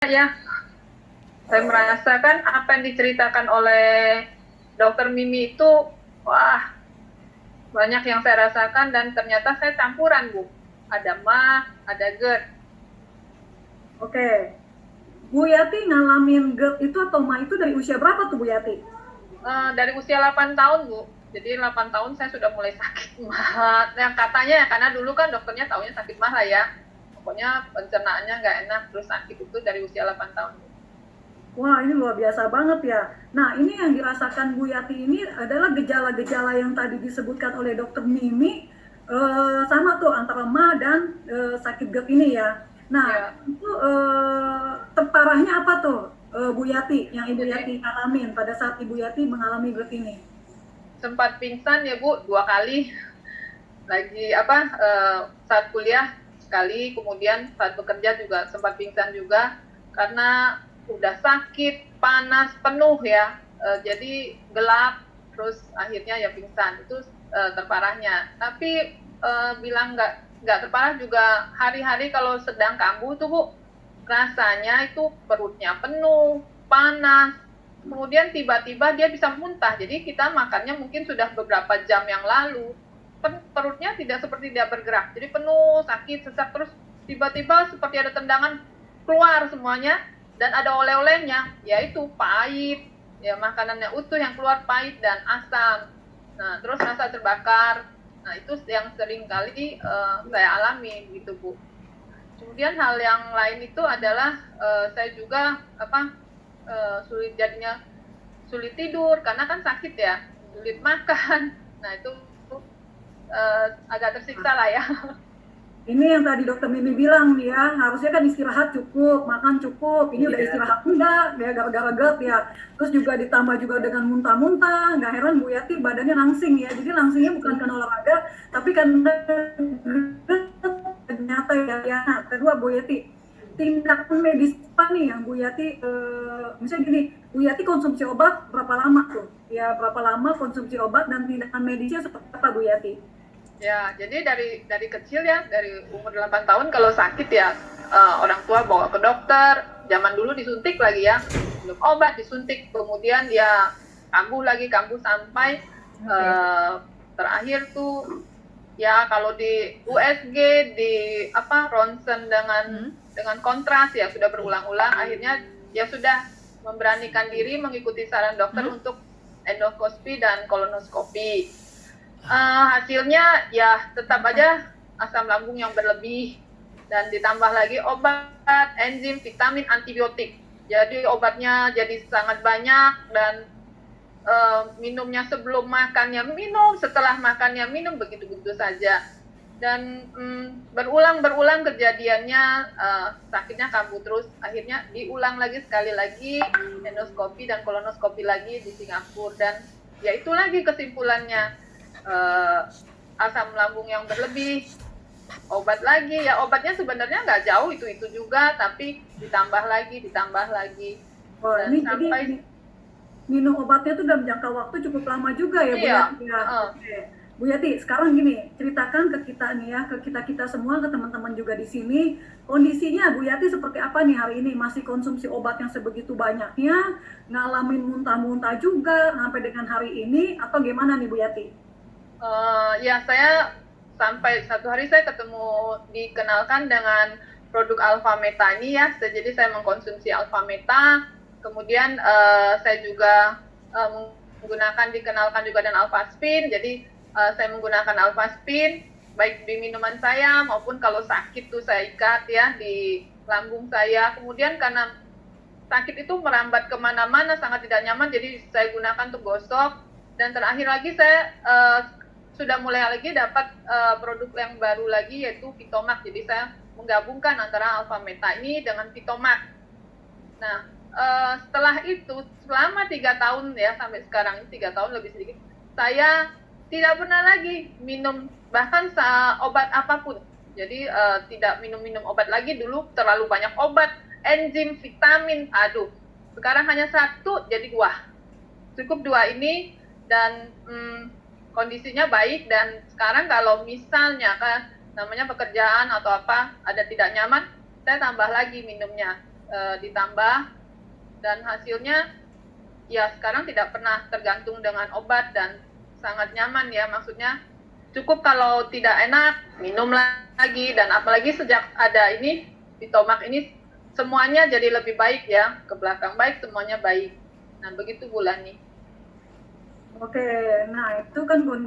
Ya, saya merasakan apa yang diceritakan oleh Dokter Mimi itu, wah, banyak yang saya rasakan dan ternyata saya campuran, Bu. Ada mah, ada GERD. Oke. Bu Yati ngalamin GERD itu atau MA itu dari usia berapa tuh Bu Yati? Dari usia 8 tahun, Bu. Jadi 8 tahun saya sudah mulai sakit mah. Yang katanya ya, karena dulu kan dokternya taunya sakit mah lah ya. Pokoknya pencernaannya nggak enak, terus sakit itu dari usia 8 tahun, Bu. Wah, ini luar biasa banget ya. Nah, ini yang dirasakan Bu Yati ini adalah gejala-gejala yang tadi disebutkan oleh Dokter Mimi, sama tuh antara MA dan sakit GERD ini ya. Nah, Ya, itu terparahnya apa tuh Bu Yati yang Ibu jadi Yati alamin pada saat Ibu Yati mengalami GERD ini? sempat pingsan ya, Bu, 2 kali. Lagi apa, saat kuliah sekali, kemudian saat bekerja juga sempat pingsan juga karena udah sakit, panas penuh ya, jadi gelap, terus akhirnya ya pingsan. Itu terparahnya. Tapi bilang nggak terparah juga, hari-hari kalau sedang kambuh tuh, Bu, rasanya itu perutnya penuh, panas, kemudian tiba-tiba dia bisa muntah. Jadi kita makannya mungkin sudah beberapa jam yang lalu, perutnya tidak seperti tidak bergerak, jadi penuh sakit, sesak, terus tiba-tiba seperti ada tendangan, keluar semuanya, dan ada oleh-olehnya, yaitu pahit, ya makanannya utuh yang keluar pahit dan asam. Nah, terus rasa terbakar. Nah, itu yang sering kali saya alami gitu, Bu. Kemudian hal yang lain itu adalah saya juga sulit jadinya, sulit tidur karena kan sakit ya, sulit makan. Nah, itu agak tersiksa lah ya. Ini yang tadi dokter Mimi bilang nih ya, harusnya kan istirahat cukup, makan cukup. Ini udah Iya. istirahat enggak, ya gara-gara GERD ya. Terus juga ditambah juga dengan muntah-muntah, nggak heran Bu Yati badannya langsing ya. Jadi langsingnya bukan karena olahraga, tapi karena ternyata ya. Nah, kedua Bu Yati, tindakan medis apa nih yang Bu Yati, misalnya gini, Bu Yati konsumsi obat berapa lama tuh? Ya berapa lama konsumsi obat dan tindakan medisnya seperti apa Bu Yati? Ya, jadi dari kecil ya, dari umur 8 tahun kalau sakit ya, orang tua bawa ke dokter. Zaman dulu disuntik lagi ya, belum obat disuntik. Kemudian ya kambuh lagi, kambuh sampai Oke. Okay. terakhir tuh ya kalau di USG, di apa ronsen dengan kontras ya sudah berulang-ulang. Akhirnya ya sudah memberanikan diri mengikuti saran dokter untuk endoskopi dan kolonoskopi. Hasilnya ya tetap aja asam lambung yang berlebih, dan ditambah lagi obat, enzim, vitamin, antibiotik. Jadi obatnya jadi sangat banyak, dan minumnya sebelum makannya minum, setelah makannya minum, begitu-begitu saja. Dan berulang-berulang kejadiannya, sakitnya kambuh terus. Akhirnya diulang lagi sekali lagi, endoskopi dan kolonoskopi lagi di Singapura. Dan ya itu lagi kesimpulannya, uh, asam lambung yang berlebih, obat lagi. Ya obatnya sebenarnya nggak jauh itu juga, tapi ditambah lagi, Wah, dan ini jadi sampai minum obatnya tuh dalam jangka waktu cukup lama juga ya Bu iya. Yati ya. Oke. Bu Yati, sekarang gini, ceritakan ke kita nih ya, ke kita-kita semua, ke teman-teman juga di sini, kondisinya Bu Yati seperti apa nih hari ini? Masih konsumsi obat yang sebegitu banyaknya, ngalamin muntah-muntah juga sampai dengan hari ini, atau gimana nih Bu Yati? Ya, saya sampai satu hari saya ketemu, dikenalkan dengan produk Alpha Meta ini ya. Jadi saya mengkonsumsi Alpha Meta, kemudian saya juga menggunakan, dikenalkan juga dengan Alpha Spin. Jadi saya menggunakan Alpha Spin baik di minuman saya maupun kalau sakit tuh saya ikat ya di lambung saya. Kemudian karena sakit itu merambat kemana-mana, sangat tidak nyaman, jadi saya gunakan untuk gosok. Dan terakhir lagi saya sudah mulai lagi dapat produk yang baru lagi, yaitu Vitomax. Jadi saya menggabungkan antara Alpha Meta ini dengan Vitomax. Nah, setelah itu selama 3 tahun ya, sampai sekarang ini 3 tahun lebih sedikit, saya tidak pernah lagi minum bahkan obat apapun. Jadi tidak minum obat lagi. Dulu terlalu banyak obat, enzim, vitamin, aduh. Sekarang hanya satu jadi dua, cukup dua ini. Dan kondisinya baik. Dan sekarang kalau misalnya kan namanya pekerjaan atau apa ada tidak nyaman, saya tambah lagi minumnya. ditambah, dan hasilnya ya sekarang tidak pernah tergantung dengan obat dan sangat nyaman ya, maksudnya cukup kalau tidak enak minum lagi, dan apalagi sejak ada ini Vitomak ini semuanya jadi lebih baik ya, ke belakang baik, semuanya baik. Nah begitu Bu Lani. Oke, nah itu kan